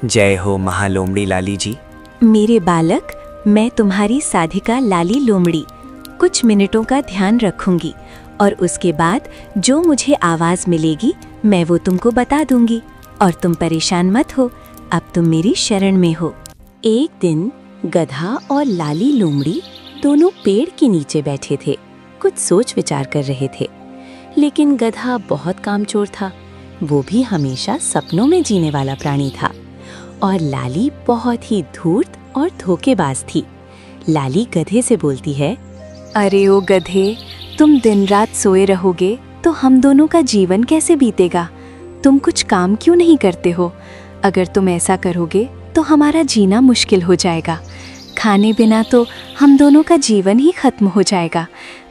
जय हो महालोमड़ी लाली जी। मेरे बालक, मैं तुम्हारी साधिका लाली लोमड़ी कुछ मिनटों का ध्यान रखूंगी और उसके बाद जो मुझे आवाज मिलेगी मैं वो तुमको बता दूंगी और तुम परेशान मत हो, अब तुम मेरी शरण में हो। एक दिन गधा और लाली लोमड़ी दोनों पेड़ के नीचे बैठे थे, कुछ सोच विचार कर रहे थे। लेकिन गधा बहुत कामचोर था, वो भी हमेशा सपनों में जीने वाला प्राणी था, और लाली बहुत ही धूर्त और धोखेबाज थी। लाली गधे से बोलती है, अरे ओ गधे, तुम दिन रात सोए रहोगे तो हम दोनों का जीवन कैसे बीतेगा? तुम कुछ काम क्यों नहीं करते हो? अगर तुम ऐसा करोगे तो हमारा जीना मुश्किल हो जाएगा। खाने बिना तो हम दोनों का जीवन ही खत्म हो जाएगा।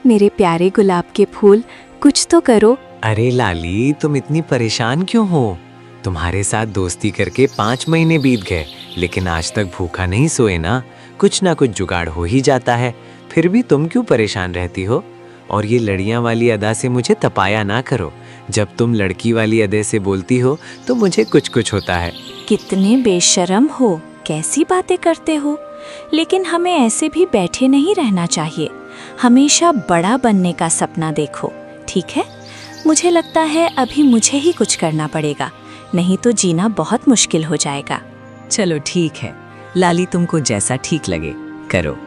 मेरे प्यारे गुलाब के फूल, कुछ तो करो। अरे लाली, तुम इतनी परेशान क्यों हो? तुम्हारे साथ दोस्ती करके 5 महीने बीत गए, लेकिन आज तक भूखा नहीं सोए ना। कुछ ना कुछ जुगाड़ हो ही जाता है, फिर भी तुम क्यों परेशान रहती हो? और ये लड़ियां वाली अदा से मुझे तपाया ना करो। जब तुम लड़की वाली अदे से बोलती हो तो मुझे कुछ कुछ होता है। कितने बेशर्म हो, कैसी बातें करते हो? लेकिन हमें ऐसे भी बैठे नहीं रहना चाहिए, हमेशा बड़ा बनने का सपना देखो, ठीक है? मुझे लगता है अभी मुझे ही कुछ करना पड़ेगा, नहीं तो जीना बहुत मुश्किल हो जाएगा। चलो ठीक है लाली, तुमको जैसा ठीक लगे करो।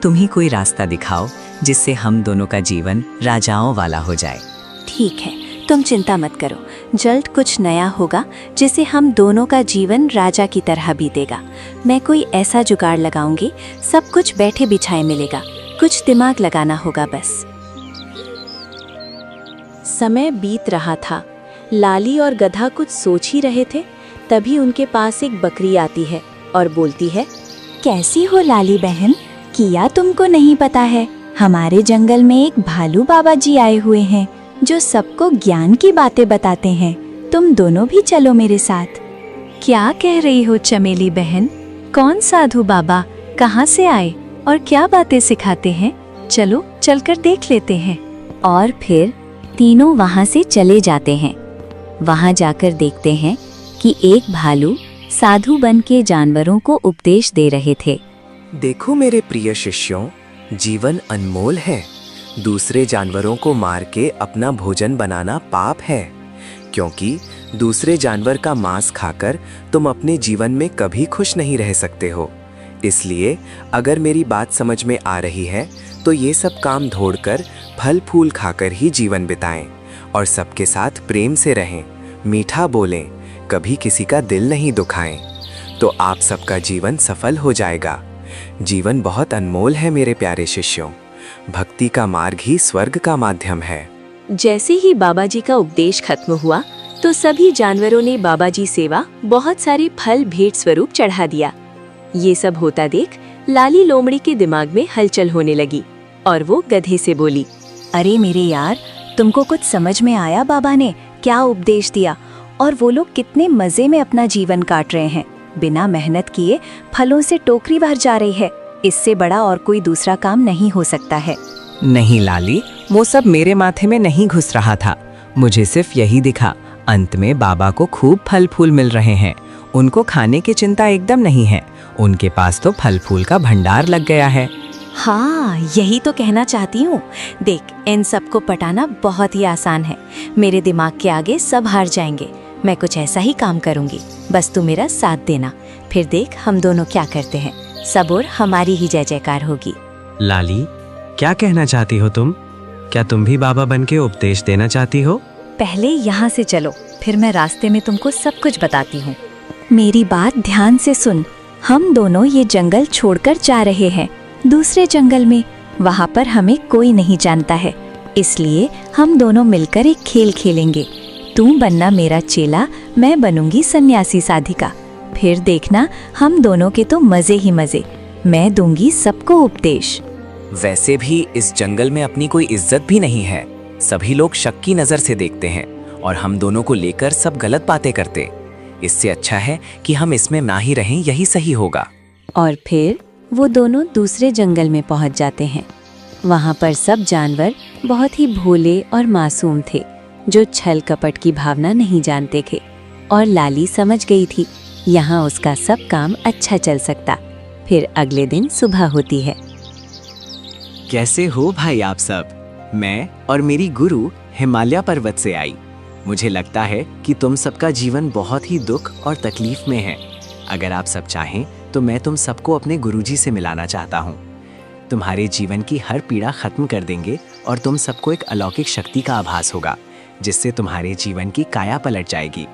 तुम ही कोई रास्ता दिखाओ जिससे हम दोनों का जीवन राजाओं वाला हो जाए। ठीक है, तुम चिंता मत करो, जल्द कुछ नया होगा जिससे हम दोनों का जीवन राजा की तरह बीतेगा। मैं कोई ऐसा जुगाड़ लगाऊंगी, सब कुछ बैठे बिछाए मिलेगा, कुछ दिमाग लगाना होगा बस। समय बीत रहा था, लाली और गधा कुछ सोच ही रहे थे, तभी उनके पास एक बकरी आती है और बोलती है, कैसी हो लाली बहन? किया तुमको नहीं पता है, हमारे जंगल में एक भालू बाबा जी आए हुए हैं जो सबको ज्ञान की बातें बताते हैं। तुम दोनों भी चलो मेरे साथ। क्या कह रही हो चमेली बहन? कौन साधु बाबा, कहाँ से आए और क्या बातें सिखाते हैं? चलो चलकर देख लेते हैं। और फिर तीनों वहाँ से चले जाते हैं। वहाँ जाकर देखते हैं कि एक भालू साधु बन के जानवरों को उपदेश दे रहे थे। देखो मेरे प्रिय शिष्यों, जीवन अनमोल है। दूसरे जानवरों को मार के अपना भोजन बनाना पाप है, क्योंकि दूसरे जानवर का मांस खाकर तुम अपने जीवन में कभी खुश नहीं रह सकते हो। इसलिए अगर मेरी बात समझ में आ रही है तो ये सब काम छोड़कर फल फूल खाकर ही जीवन बिताएं और सबके साथ प्रेम से रहें, मीठा बोलें, कभी किसी का दिल नहीं दुखाएं, तो आप सबका जीवन सफल हो जाएगा। जीवन बहुत अनमोल है मेरे प्यारे शिष्यों, भक्ति का मार्ग ही स्वर्ग का माध्यम है। जैसे ही बाबा जी का उपदेश खत्म हुआ तो सभी जानवरों ने बाबा जी सेवा बहुत सारे फल भेंट स्वरूप चढ़ा दिया। ये सब होता देख लाली लोमड़ी के दिमाग में हलचल होने लगी और वो गधे से बोली, अरे मेरे यार, तुमको कुछ समझ में आया बाबा ने क्या उपदेश दिया? और वो लोग कितने मजे में अपना जीवन काट रहे हैं, बिना मेहनत किए फलों से टोकरी भर जा रही है। इससे बड़ा और कोई दूसरा काम नहीं हो सकता है। नहीं लाली, वो सब मेरे माथे में नहीं घुस रहा था, मुझे सिर्फ यही दिखा। अंत में बाबा को खूब फल फूल मिल रहे हैं, उनको खाने की चिंता एकदम नहीं है, उनके पास तो फल फूल का भंडार लग गया है। हाँ, यही तो कहना चाहती हूँ। देख, इन सबको पटाना बहुत ही आसान है, मेरे दिमाग के आगे सब हार जाएंगे। मैं कुछ ऐसा ही काम करूँगी, बस तू मेरा साथ देना, फिर देख हम दोनों क्या करते हैं, सब और हमारी ही जय जयकार होगी। लाली, क्या कहना चाहती हो तुम? क्या तुम भी बाबा बन के उपदेश देना चाहती हो? पहले यहाँ से चलो, फिर मैं रास्ते में तुमको सब कुछ बताती हूँ। मेरी बात ध्यान से सुन। हम दोनों ये जंगल छोड़कर जा रहे हैं दूसरे जंगल में। वहाँ पर हमें कोई नहीं जानता है, इसलिए हम दोनों मिलकर एक खेल खेलेंगे। तू बनना मेरा चेला, मैं बनूंगी सन्यासी साधिका। फिर देखना, हम दोनों के तो मजे ही मजे। मैं दूंगी सबको उपदेश। वैसे भी इस जंगल में अपनी कोई इज्जत भी नहीं है, सभी लोग शक की नजर से देखते हैं और हम दोनों को लेकर सब गलत बातें करते। इससे अच्छा है कि हम इसमें ना ही रहें, यही सही होगा। और फिर वो दोनों दूसरे जंगल में पहुंच जाते हैं। वहां पर सब जानवर बहुत ही भोले और मासूम थे, जो छल कपट की भावना नहीं जानते थे। और लाली समझ गई थी यहाँ उसका सब काम अच्छा चल सकता। फिर अगले दिन सुबह होती है। कैसे हो भाई आप सब? मैं और मेरी गुरु हिमालय पर्वत से आई। मुझे लगता है कि तुम सबका जीवन बहुत ही दुख और तकलीफ में है। अगर आप सब चाहें तो मैं तुम सबको अपने गुरुजी से मिलाना चाहता हूँ। तुम्हारे जीवन की हर पीड़ा खत्म कर देंगे और तुम सबको एक अलौकिक शक्ति का आभास होगा, जिससे तुम्हारे जीवन की काया पलट जाएगी।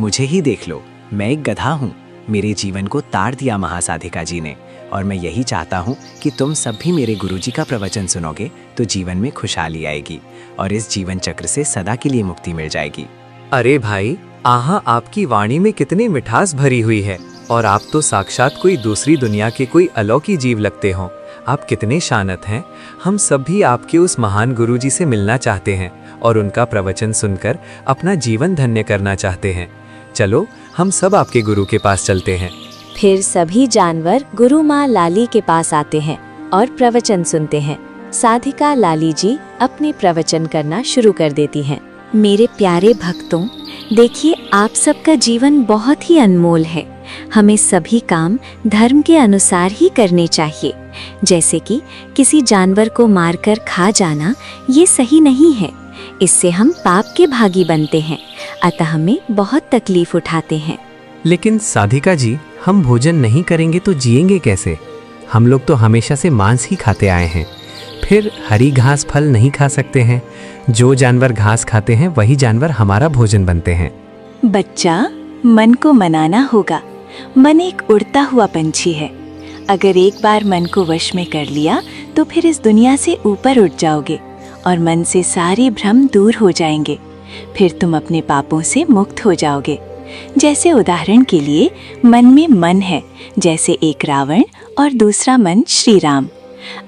मुझे ही देख लो, मैं एक गधा हूँ। मेरे जीवन को तार दिया महासाधिका जी ने, और मैं यही चाहता हूँ कि तुम सब भी मेरे गुरुजी का प्रवचन सुनोगे तो जीवन में खुशहाली आएगी और इस जीवन चक्र से सदा के लिए मुक्ति मिल जाएगी। अरे भाई, आहा, आपकी वाणी में कितनी मिठास भरी हुई है और आप तो साक्षात कोई दूसरी दुनिया के कोई अलौकिक जीव लगते हो। आप कितने शानत हैं। हम सब भी आपके उस महान गुरुजी से मिलना चाहते हैं और उनका प्रवचन सुनकर अपना जीवन धन्य करना चाहते हैं। चलो हम सब आपके गुरु के पास चलते हैं। फिर सभी जानवर गुरु माँ लाली के पास आते हैं और प्रवचन सुनते हैं। साधिका लाली जी अपने प्रवचन करना शुरू कर देती हैं। मेरे प्यारे भक्तों, देखिए, आप सबका जीवन बहुत ही अनमोल है। हमें सभी काम धर्म के अनुसार ही करने चाहिए। जैसे कि किसी जानवर को मारकर खा जाना, ये सही नहीं है। इससे हम पाप के भागी बनते हैं, अतः हमें बहुत तकलीफ उठाते हैं। लेकिन साधिका जी, हम भोजन नहीं करेंगे तो जिएंगे कैसे? हम लोग तो हमेशा से मांस ही खाते आए हैं, फिर हरी घास फल नहीं खा सकते हैं। जो जानवर घास खाते हैं वही जानवर हमारा भोजन बनते हैं। बच्चा, मन को मनाना होगा। मन एक उड़ता हुआ पंछी है। अगर एक बार मन को वश में कर लिया तो फिर इस दुनिया से ऊपर उठ जाओगे और मन से सारे भ्रम दूर हो जाएंगे। फिर तुम अपने पापों से मुक्त हो जाओगे। जैसे उदाहरण के लिए, मन में मन है, जैसे एक रावण और दूसरा मन श्री राम।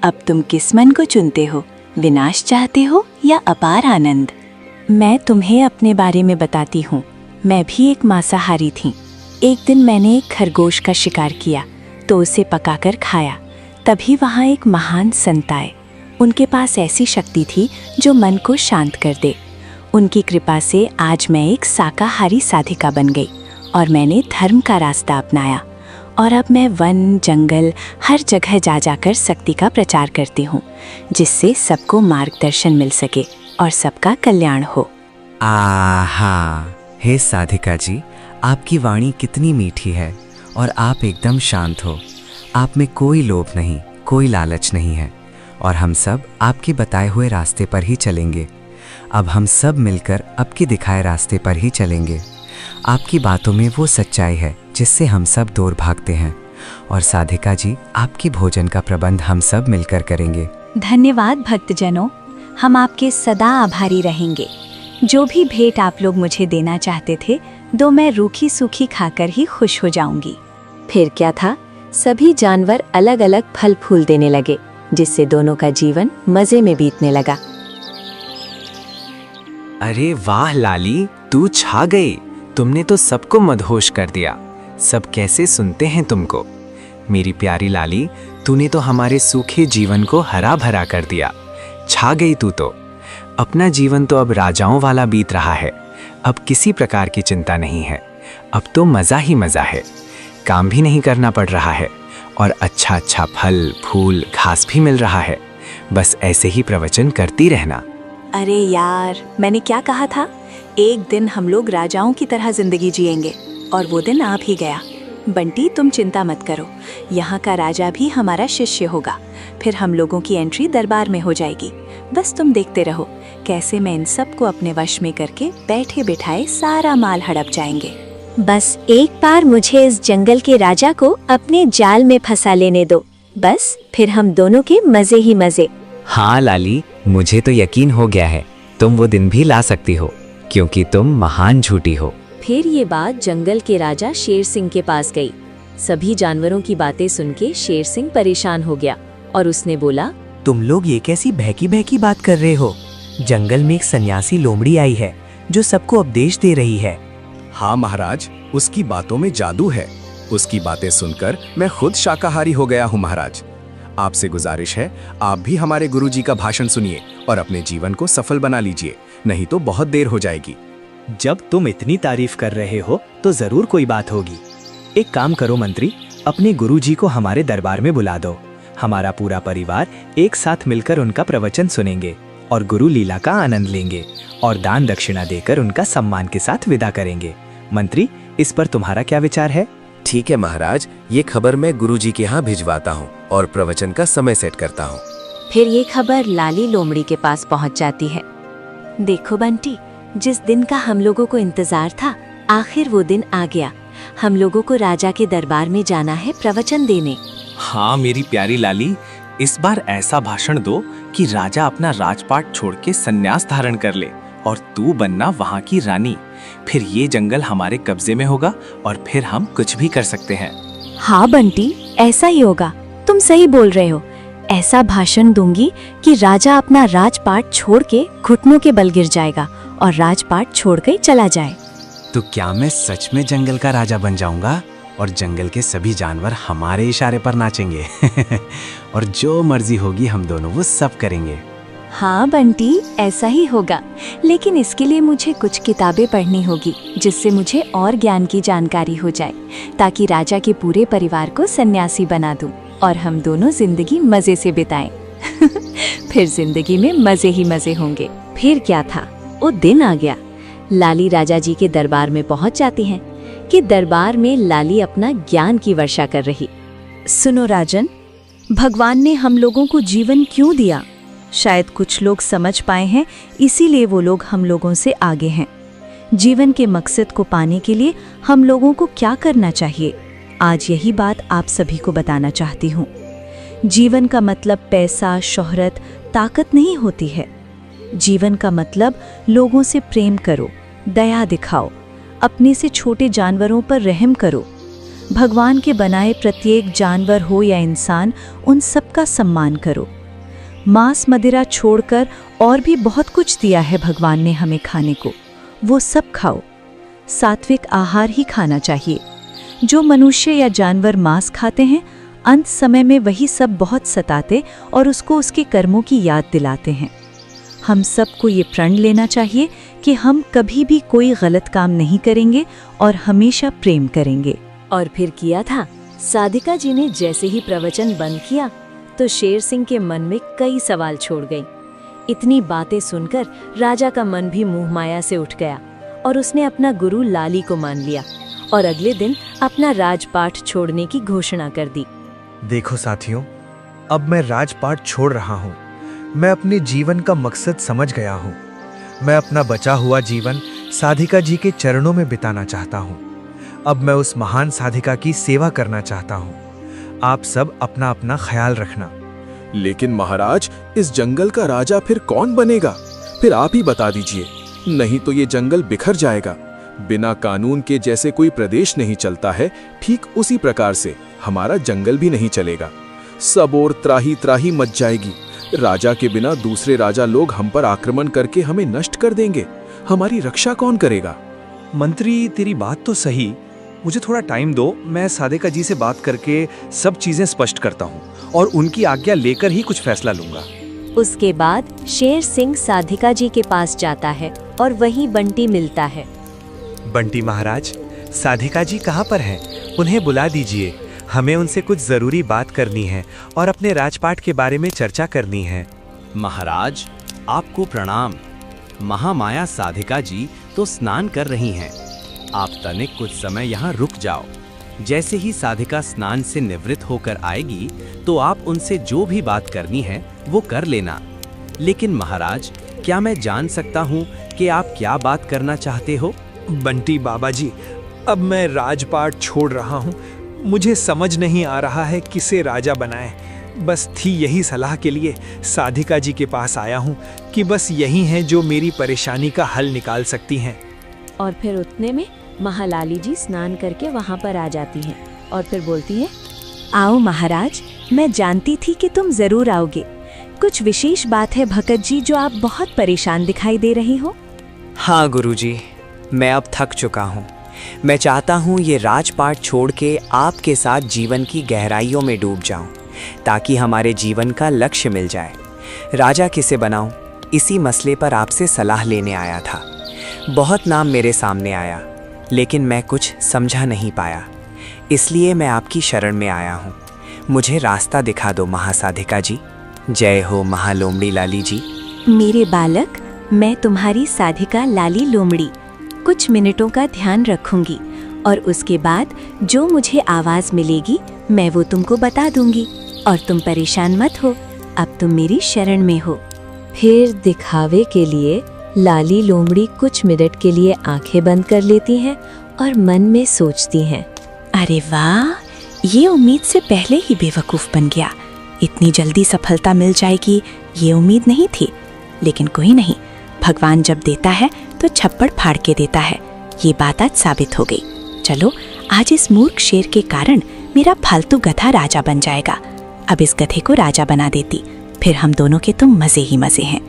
अब तुम किस मन को चुनते हो? विनाश चाहते हो या अपार आनंद? मैं तुम्हें अपने बारे में बताती हूँ। मैं भी एक मांसाहारी थी। एक दिन मैंने एक खरगोश का शिकार किया तो उसे पकाकर खाया। तभी वहाँ एक महान संत आए। उनके पास ऐसी शक्ति थी जो मन को शांत कर दे। उनकी कृपा से आज मैं एक शाकाहारी साधिका बन गई और मैंने धर्म का रास्ता अपनाया। और अब मैं वन, जंगल, हर जगह जा जाकर शक्ति का प्रचार करती हूँ, जिससे सबको मार्गदर्शन मिल सके और सबका कल्याण हो। आहा, हे साधिका जी, आपकी वाणी कितनी मीठी है और आप एकदम शांत हो। आप में कोई लोभ नहीं, कोई लालच नहीं है और हम सब आपके बताए हुए रास्ते पर ही चलेंगे। अब हम सब मिलकर आपके दिखाए रास्ते पर ही चलेंगे। आपकी बातों में वो सच्चाई है जिससे हम सब दूर भागते हैं। और साधिका जी, आपके भोजन का प्रबंध हम सब मिलकर करेंगे। धन्यवाद भक्तजनों, हम आपके सदा आभारी रहेंगे। जो भी भेंट आप लोग मुझे देना चाहते थे, दो मैं रूखी सूखी खाकर ही खुश हो जाऊंगी। फिर क्या था, सभी जानवर अलग अलग फल फूल देने लगे, जिससे दोनों का जीवन मजे में बीतने लगा। अरे वाह लाली, तू छा गई। तुमने तो सबको मदहोश कर दिया। सब कैसे सुनते हैं तुमको। मेरी प्यारी लाली, तूने तो हमारे सूखे जीवन को हरा भरा कर दिया। छा गई तू तो। अपना जीवन तो अब राजाओं वाला बीत रहा है। अब किसी प्रकार की चिंता नहीं है। अब तो मज़ा ही मज़ा है। काम भी नहीं करना पड़ रहा है और अच्छा अच्छा फल, फूल, घास भी मिल रहा है। बस ऐसे ही प्रवचन करती रहना। अरे यार, मैंने क्या कहा था? एक दिन हम लोग राजाओं की तरह जिंदगी जिएंगे और वो दिन आ भी गया। बंटी, तुम चिंता मत करो, यहाँ का राजा भी हमारा शिष्य होगा। फिर हम लोगों की एंट्री दरबार में हो जाएगी। बस तुम देखते रहो कैसे मैं इन सबको अपने वश में करके बैठे बिठाए सारा माल हड़प जाएंगे। बस एक बार मुझे इस जंगल के राजा को अपने जाल में फंसा लेने दो, बस फिर हम दोनों के मजे ही मजे। हाँ लाली, मुझे तो यकीन हो गया है तुम वो दिन भी ला सकती हो, क्योंकि तुम महान झूठी हो। फिर ये बात जंगल के राजा शेर सिंह के पास गई। सभी जानवरों की बातें सुन के शेर सिंह परेशान हो गया और उसने बोला, तुम लोग ये कैसी बहकी बहकी बात कर रहे हो? जंगल में एक सन्यासी लोमड़ी आई है जो सबको उपदेश दे रही है। हाँ महाराज, उसकी बातों में जादू है। उसकी बातें सुनकर मैं खुद शाकाहारी हो गया हूँ महाराज। आपसे गुजारिश है, आप भी हमारे गुरुजी का भाषण सुनिए और अपने जीवन को सफल बना लीजिए, नहीं तो बहुत देर हो जाएगी। जब तुम इतनी तारीफ कर रहे हो तो जरूर कोई बात होगी। एक काम करो मंत्री, अपने गुरुजी को हमारे दरबार में बुला दो। हमारा पूरा परिवार एक साथ मिलकर उनका प्रवचन सुनेंगे और गुरु लीला का आनंद लेंगे और दान दक्षिणा देकर उनका सम्मान के साथ विदा करेंगे। मंत्री, इस पर तुम्हारा क्या विचार है? ठीक है महाराज, ये खबर मैं गुरुजी के यहाँ भिजवाता हूँ और प्रवचन का समय सेट करता हूँ। फिर ये खबर लाली लोमड़ी के पास पहुंच जाती है। देखो बंटी, जिस दिन का हम लोगों को इंतजार था, आखिर वो दिन आ गया। हम लोगों को राजा के दरबार में जाना है प्रवचन देने। हाँ मेरी प्यारी लाली, इस बार ऐसा भाषण दो कि राजा अपना राजपाट छोड़ के संन्यास धारण कर ले और तू बनना वहाँ की रानी। फिर ये जंगल हमारे कब्जे में होगा और फिर हम कुछ भी कर सकते हैं। हाँ बंटी, ऐसा ही होगा। तुम सही बोल रहे हो। ऐसा भाषण दूंगी कि राजा अपना राजपाट छोड़ के घुटनों के बल गिर जाएगा और राजपाट छोड़ के चला जाए। तो क्या मैं सच में जंगल का राजा बन जाऊंगा और जंगल के सभी जानवर हमारे इशारे पर नाचेंगे और जो मर्जी होगी हम दोनों वो सब करेंगे। हाँ बंटी, ऐसा ही होगा। लेकिन इसके लिए मुझे कुछ किताबें पढ़नी होगी, जिससे मुझे और ज्ञान की जानकारी हो जाए, ताकि राजा के पूरे परिवार को सन्यासी बना दूं और हम दोनों जिंदगी मजे से बिताएं। फिर जिंदगी में मजे ही मजे होंगे। फिर क्या था, वो दिन आ गया। लाली राजा जी के दरबार में पहुंच जाती हैं कि दरबार में लाली अपना ज्ञान की वर्षा कर रही। सुनो राजन, भगवान ने हम लोगों को जीवन क्यों दिया? शायद कुछ लोग समझ पाए हैं, इसीलिए वो लोग हम लोगों से आगे हैं। जीवन के मकसद को पाने के लिए हम लोगों को क्या करना चाहिए, आज यही बात आप सभी को बताना चाहती हूँ। जीवन का मतलब पैसा, शोहरत, ताकत नहीं होती है। जीवन का मतलब लोगों से प्रेम करो, दया दिखाओ, अपने से छोटे जानवरों पर रहम करो। भगवान के बनाए प्रत्येक जानवर हो या इंसान, उन सब का सम्मान करो। मांस मदिरा छोड़कर और भी बहुत कुछ दिया है भगवान ने हमें खाने को, वो सब खाओ। सात्विक आहार ही खाना चाहिए। जो मनुष्य या जानवर मांस खाते हैं, अंत समय में वही सब बहुत सताते और उसको उसके कर्मों की याद दिलाते हैं। हम सबको ये प्रण लेना चाहिए कि हम कभी भी कोई गलत काम नहीं करेंगे और हमेशा प्रेम करेंगे। और फिर किया था। साधिका जी ने जैसे ही प्रवचन बंद किया तो शेर सिंह के मन में कई सवाल छोड़ गई। इतनी बातें सुनकर राजा का मन भी मुंह माया से उठ गया और उसने अपना गुरु लाली को मान लिया और अगले दिन अपना राजपाट छोड़ने की घोषणा कर दी। देखो साथियों, अब मैं राजपाट छोड़ रहा हूँ। मैं अपने जीवन का मकसद समझ गया हूँ। मैं अपना बचा हुआ जीवन साधिका जी के चरणों में बिताना चाहता हूँ। अब मैं उस महान साधिका की सेवा करना चाहता हूँ। आप सब अपना अपना ख्याल रखना। लेकिन महाराज, इस जंगल का राजा फिर कौन बनेगा? फिर आप ही बता दीजिए, नहीं तो ये जंगल बिखर जाएगा। बिना कानून के जैसे कोई प्रदेश नहीं चलता है, ठीक उसी प्रकार से हमारा जंगल भी नहीं चलेगा। सब ओर त्राही त्राही मच जाएगी। राजा के बिना दूसरे राजा लोग हम पर आक्रमण करके हमें नष्ट कर देंगे। हमारी रक्षा कौन करेगा? मंत्री, तेरी बात तो सही। मुझे थोड़ा टाइम दो, मैं साधिका जी से बात करके सब चीजें स्पष्ट करता हूँ और उनकी आज्ञा लेकर ही कुछ फैसला लूंगा। उसके बाद शेर सिंह साधिका जी के पास जाता है और वहीं बंटी मिलता है। बंटी महाराज, साधिका जी कहाँ पर हैं? उन्हें बुला दीजिए। हमें उनसे कुछ जरूरी बात करनी है और अपने राजपाट के बारे में चर्चा करनी है। महाराज, आपको प्रणाम। महामाया साधिका जी तो स्नान कर रही हैं। आप तनिक कुछ समय यहाँ रुक जाओ। जैसे ही साधिका स्नान से निवृत्त होकर आएगी तो आप उनसे जो भी बात करनी है वो कर लेना। लेकिन महाराज, क्या मैं जान सकता हूँ कि आप क्या बात करना चाहते हो? बंटी बाबा जी, अब मैं राजपाट छोड़ रहा हूँ। मुझे समझ नहीं आ रहा है किसे राजा बनाए। बस थी यही सलाह के लिए साधिका जी के पास आया हूँ कि बस यही हैं जो मेरी परेशानी का हल निकाल सकती हैं। और फिर उतने में महालाली जी स्नान करके वहाँ पर आ जाती हैं और फिर बोलती है, आओ महाराज, मैं जानती थी कि तुम जरूर आओगे। कुछ विशेष बात है भगत जी जो आप बहुत परेशान दिखाई दे रही हो? हाँ गुरुजी, मैं अब थक चुका हूँ। मैं चाहता हूँ ये राजपाट छोड़ के आपके साथ जीवन की गहराइयों में डूब जाऊँ, ताकि हमारे जीवन का लक्ष्य मिल जाए। राजा किसे बनाऊँ, इसी मसले पर आपसे सलाह लेने आया था। बहुत नाम मेरे सामने आया, लेकिन मैं कुछ समझा नहीं पाया। इसलिए मैं आपकी शरण में आया हूँ। मुझे रास्ता दिखा दो महासाधिका जी। जय हो महालोमड़ी लाली जी। मेरे बालक, मैं तुम्हारी साधिका लाली लोमड़ी कुछ मिनटों का ध्यान रखूंगी और उसके बाद जो मुझे आवाज मिलेगी मैं वो तुमको बता दूंगी। और तुम परेशान मत हो, अब तुम मेरी शरण में हो। फिर दिखावे के लिए लाली लोमड़ी कुछ मिनट के लिए आंखें बंद कर लेती हैं और मन में सोचती हैं। अरे वाह, ये उम्मीद से पहले ही बेवकूफ बन गया। इतनी जल्दी सफलता मिल जाएगी ये उम्मीद नहीं थी, लेकिन कोई नहीं, भगवान जब देता है तो छप्पड़ फाड़ के देता है। ये बात आज साबित हो गई। चलो, आज इस मूर्ख शेर के कारण मेरा फालतू गधा राजा बन जाएगा। अब इस गधे को राजा बना देती, फिर हम दोनों के तो मजे ही मजे हैं।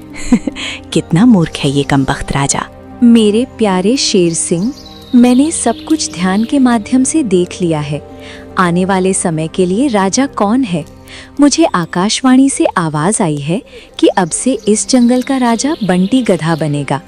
कितना मूर्ख है ये कमबख्त राजा। मेरे प्यारे शेर सिंह, मैंने सब कुछ ध्यान के माध्यम से देख लिया है। आने वाले समय के लिए राजा कौन है? मुझे आकाशवाणी से आवाज आई है कि अब से इस जंगल का राजा बंटी गधा बनेगा,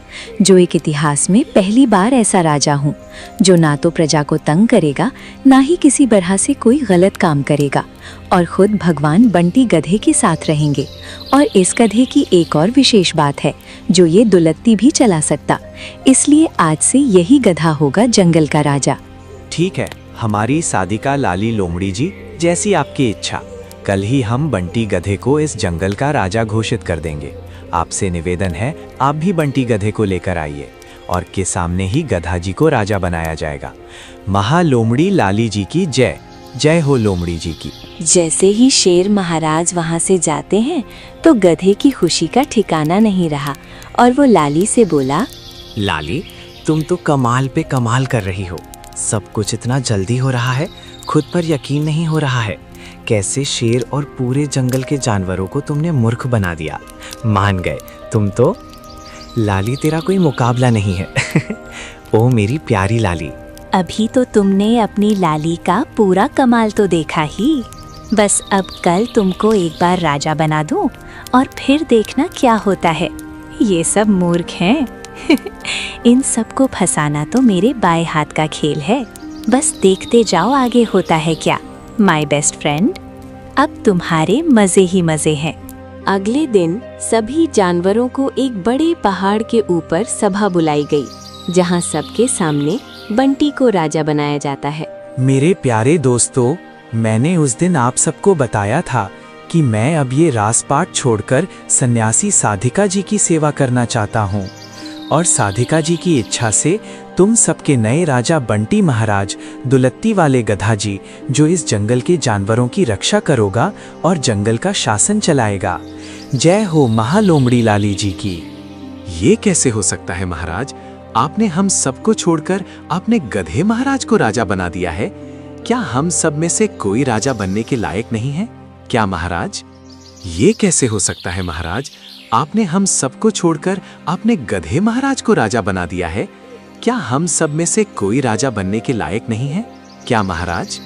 जो एक इतिहास में पहली बार ऐसा राजा हूँ जो ना तो प्रजा को तंग करेगा, ना ही किसी तरह से कोई गलत काम करेगा, और खुद भगवान बंटी गधे के साथ रहेंगे। और इस गधे की एक और विशेष बात है, जो ये दुलत्ती भी चला सकता, इसलिए आज से यही गधा होगा जंगल का राजा। ठीक है हमारी साधिका लाली लोमड़ी जी, जैसी आपकी इच्छा। कल ही हम बंटी गधे को इस जंगल का राजा घोषित कर देंगे। आपसे निवेदन है, आप भी बंटी गधे को लेकर आइए और के सामने ही गधा जी को राजा बनाया जाएगा। महालोमड़ी लाली जी की जय। जय हो लोमड़ी जी की। जैसे ही शेर महाराज वहाँ से जाते हैं तो गधे की खुशी का ठिकाना नहीं रहा और वो लाली से बोला, लाली, तुम तो कमाल पे कमाल कर रही हो। सब कुछ इतना जल्दी हो रहा है, खुद पर यकीन नहीं हो रहा है। कैसे शेर और पूरे जंगल के जानवरों को तुमने मूर्ख बना दिया। मान गए तुम तो। लाली, तेरा कोई मुकाबला नहीं है। ओ मेरी प्यारी लाली। अभी तो तुमने अपनी लाली का पूरा कमाल तो देखा ही। बस अब कल तुमको एक बार राजा बना दूं और फिर देखना क्या होता है। ये सब मूर्ख हैं। इन सबको फंसाना तो मेरे बाएं हाथ का खेल है। बस देखते जाओ आगे होता है क्या। माय बेस्ट फ्रेंड, अब तुम्हारे मजे ही मजे हैं। अगले दिन सभी जानवरों को एक बड़े पहाड़ के ऊपर सभा बुलाई गई, जहां सबके सामने बंटी को राजा बनाया जाता है। मेरे प्यारे दोस्तों, मैंने उस दिन आप सबको बताया था कि मैं अब ये राजपाट छोड़कर सन्यासी साधिका जी की सेवा करना चाहता हूँ, और साधिका जी की इच्छा से तुम सबके नए राजा बंटी महाराज, दुलत्ती वाले गधा जी, जो इस जंगल के जानवरों की रक्षा करोगा और जंगल का शासन चलाएगा। जय हो महालोमड़ी लाली जी की। ये कैसे हो सकता है महाराज? आपने हम सबको छोड़कर आपने गधे महाराज को राजा बना दिया है। क्या हम सब में से कोई राजा बनने के लायक नहीं है क्या महाराज? ये कैसे हो सकता है महाराज? आपने हम सबको छोड़कर आपने गधे महाराज को राजा बना दिया है। क्या हम सब में से कोई राजा बनने के लायक नहीं है क्या महाराज?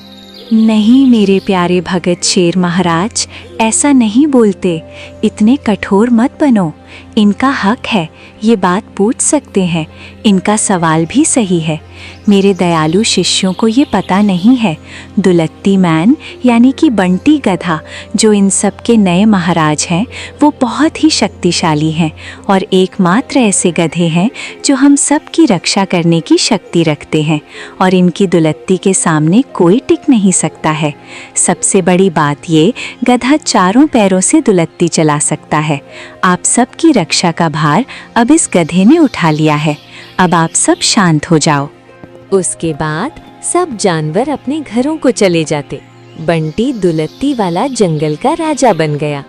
नहीं मेरे प्यारे भगत शेर महाराज, ऐसा नहीं बोलते। इतने कठोर मत बनो। इनका हक है, ये बात पूछ सकते हैं। इनका सवाल भी सही है। मेरे दयालु शिष्यों को ये पता नहीं है, दुलत्ती मैन यानी कि बंटी गधा, जो इन सब के नए महाराज हैं, वो बहुत ही शक्तिशाली हैं और एकमात्र ऐसे गधे हैं जो हम सब की रक्षा करने की शक्ति रखते हैं, और इनकी दुलत्ती के सामने कोई टिक नहीं सकता है। सबसे बड़ी बात ये, गधा चारों पैरों से दुलत्ती चला सकता है। आप सब की रक्षा का भार अब इस गधे ने उठा लिया है। अब आप सब शांत हो जाओ। उसके बाद सब जानवर अपने घरों को चले जाते। बंटी दुलत्ती वाला जंगल का राजा बन गया।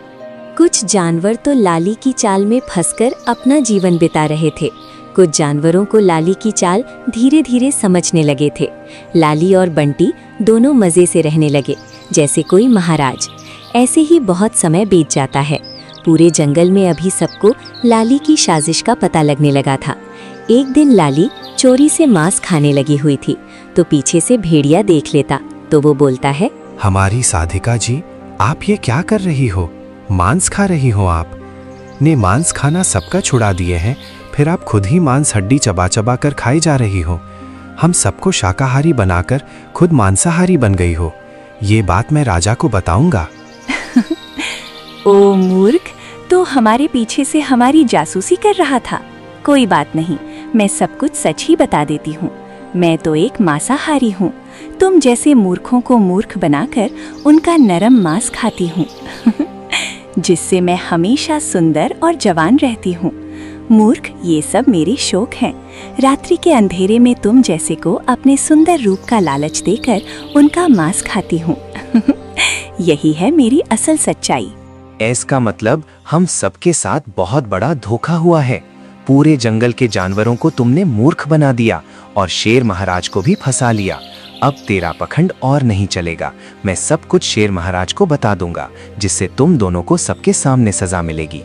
कुछ जानवर तो लाली की चाल में फंसकर अपना जीवन बिता रहे थे। कुछ जानवरों को लाली की चाल धीरे धीरे समझने लगे थे। लाली और बंटी दोनों मजे से रहने लगे जैसे कोई महाराज। ऐसे ही बहुत समय बीत जाता है। पूरे जंगल में अभी सबको लाली की साजिश का पता लगने लगा था। एक दिन लाली चोरी से मांस खाने लगी हुई थी, तो पीछे से भेड़िया देख लेता तो वो बोलता है, हमारी साधिका जी, आप ये क्या कर रही हो? मांस खा रही हो आप? ने मांस खाना सबका छुड़ा दिए हैं, फिर आप खुद ही मांस हड्डी चबा चबा कर खाई जा रही हो। हम सबको शाकाहारी बनाकर खुद मांसाहारी बन गई हो। ये बात मैं राजा को बताऊंगा। ओ मूर्ख, तो हमारे पीछे से हमारी जासूसी कर रहा था। कोई बात नहीं, मैं सब कुछ सच ही बता देती हूँ। मैं तो एक मांसाहारी हूँ। तुम जैसे मूर्खों को मूर्ख बनाकर उनका नरम मांस खाती हूँ जिससे मैं हमेशा सुंदर और जवान रहती हूँ। मूर्ख, ये सब मेरे शौक हैं। रात्रि के अंधेरे में तुम जैसे को अपने सुंदर रूप का लालच देकर उनका मांस खाती हूँ यही है मेरी असल सच्चाई। इसका मतलब हम सबके साथ बहुत बड़ा धोखा हुआ है। पूरे जंगल के जानवरों को तुमने मूर्ख बना दिया और शेर महाराज को भी फंसा लिया। अब तेरा पखंड और नहीं चलेगा। मैं सब कुछ शेर महाराज को बता दूंगा, जिससे तुम दोनों को सबके सामने सजा मिलेगी।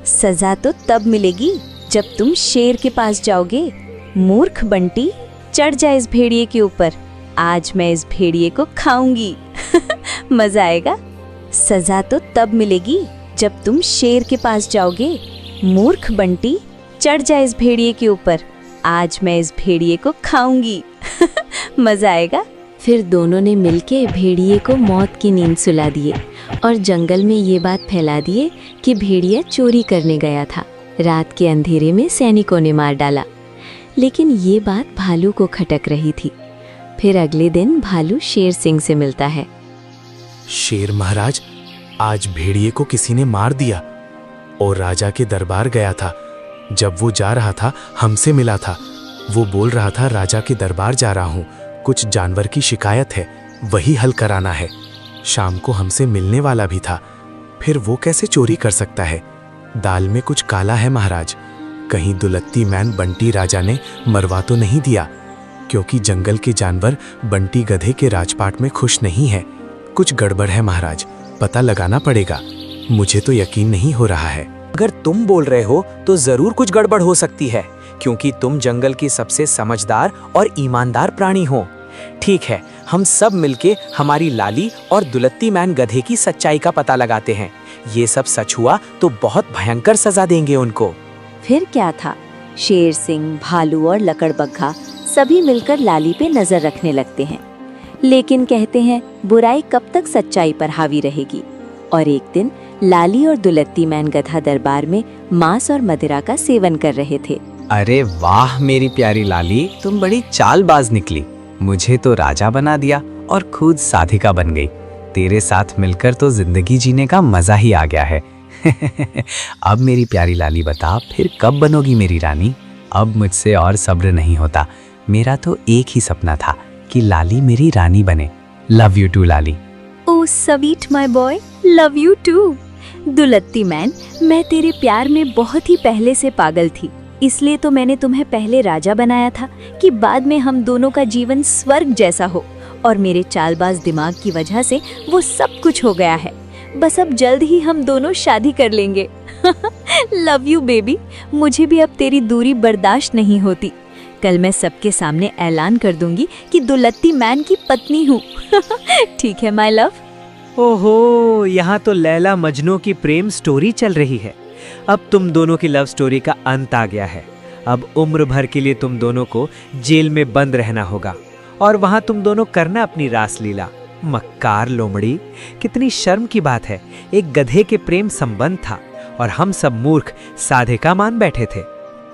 सजा तो तब मिलेगी जब तुम शेर के पास जाओगे। मूर्ख बंटी, चढ़ जा इस भेड़िए के ऊपर। आज मैं इस भेड़िए को खाऊंगी मजा आएगा। सजा तो तब मिलेगी जब तुम शेर के पास जाओगे। मूर्ख बंटी, चढ़ जा इस भेड़िए के ऊपर। आज मैं इस भेड़िए को खाऊंगी मजा आएगा। फिर दोनों ने मिलके भेड़िए को मौत की नींद सुला दिए और जंगल में ये बात फैला दिए कि भेड़िया चोरी करने गया था। रात के अंधेरे में सैनिकों ने मार डाला। लेकिन ये बात भालू को खटक रही थी। फिर अगले दिन भालू शेर सिंह से मिलता है। शेर महाराज, आज भेड़िए को किसी ने मार दिया और राजा के दरबार गया था। जब वो जा रहा था हमसे मिला था। वो बोल रहा था राजा के दरबार जा रहा हूँ, कुछ जानवर की शिकायत है, वही हल कराना है। शाम को हमसे मिलने वाला भी था। फिर वो कैसे चोरी कर सकता है? दाल में कुछ काला है महाराज। कहीं दुलत्ती मैन बंटी राजा ने मरवा तो नहीं दिया? क्योंकि जंगल के जानवर बंटी गधे के राजपाट में खुश नहीं है। कुछ गड़बड़ है महाराज, पता लगाना पड़ेगा। मुझे तो यकीन नहीं हो रहा है। अगर तुम बोल रहे हो तो जरूर कुछ गड़बड़ हो सकती है, क्योंकि तुम जंगल की सबसे समझदार और ईमानदार प्राणी हो। ठीक है, हम सब मिलके हमारी लाली और दुलत्ती मैन गधे की सच्चाई का पता लगाते हैं। ये सब सच हुआ तो बहुत भयंकर सजा देंगे उनको। फिर क्या था, शेर सिंह, भालू और लकड़बग्घा सभी मिलकर लाली पे नजर रखने लगते हैं। लेकिन कहते हैं बुराई कब तक सच्चाई पर हावी रहेगी। और एक दिन लाली और दुलत्ती मैन गधा दरबार में मांस और मदिरा का सेवन कर रहे थे। अरे वाह मेरी प्यारी लाली, तुम बड़ी चालबाज निकली। मुझे तो राजा बना दिया और खुद साधिका बन गई। तेरे साथ मिलकर तो जिंदगी जीने का मजा ही आ गया है अब मेरी प्यारी लाली बता, फिर कब बनोगी मेरी रानी? अब मुझसे और सब्र नहीं होता। मेरा तो एक ही सपना था कि लाली मेरी रानी बने। Love you too Lali. Oh sweet my boy, love you too. दुलत्ती मैन, मैं तेरे प्यार में बहुत ही पहले से पागल थी। इसलिए तो मैंने तुम्हें पहले राजा बनाया था कि बाद में हम दोनों का जीवन स्वर्ग जैसा हो। और मेरे चालबाज दिमाग की वजह से वो सब कुछ हो गया है। बस अब जल्द ही हम दोनों शादी कर लेंगे लव यू बेबी। मुझे भी अब तेरी दूरी बर्दाश्त नहीं होती। कल मैं सबके सामने ऐलान कर दूंगी कि दुलत्ती मैन की पत्नी हूँ ठीक है माय लव। ओहो, यहाँ तो लैला मजनू की प्रेम स्टोरी चल रही है। अब तुम दोनों की लव स्टोरी का अंत आ गया है। अब उम्र भर के लिए तुम दोनों को जेल में बंद रहना होगा और वहां तुम दोनों करना अपनी रासलीला। मक्कार लोमड़ी, कितनी शर्म की बात है। एक गधे के प्रेम संबंध था और हम सब मूर्ख साधिका मान बैठे थे।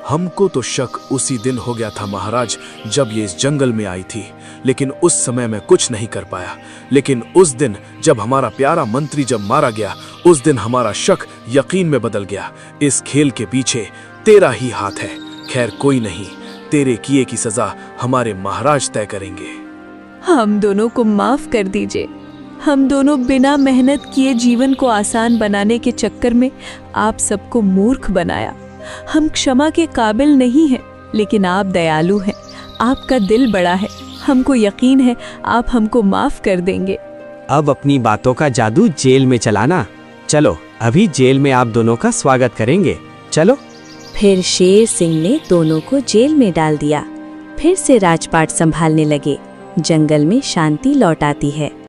हमको तो शक उसी दिन हो गया था महाराज, जब ये इस जंगल में आई थी। लेकिन उस समय मैं कुछ नहीं कर पाया। लेकिन उस दिन जब हमारा प्यारा मंत्री जब मारा गया, उस दिन हमारा शक यकीन में बदल गया। इस खेल के पीछे तेरा ही हाथ है। खैर कोई नहीं, तेरे किए की सजा हमारे महाराज तय करेंगे। हम दोनों को माफ कर दीजिए। हम दोनों बिना मेहनत किए जीवन को आसान बनाने के चक्कर में आप सबको मूर्ख बनाया। हम क्षमा के काबिल नहीं हैं, लेकिन आप दयालु हैं। आपका दिल बड़ा है। हमको यकीन है आप हमको माफ कर देंगे। अब अपनी बातों का जादू जेल में चलाना। चलो, अभी जेल में आप दोनों का स्वागत करेंगे। चलो। फिर शेर सिंह ने दोनों को जेल में डाल दिया। फिर से राजपाट संभालने लगे। जंगल में शांति लौट आती है।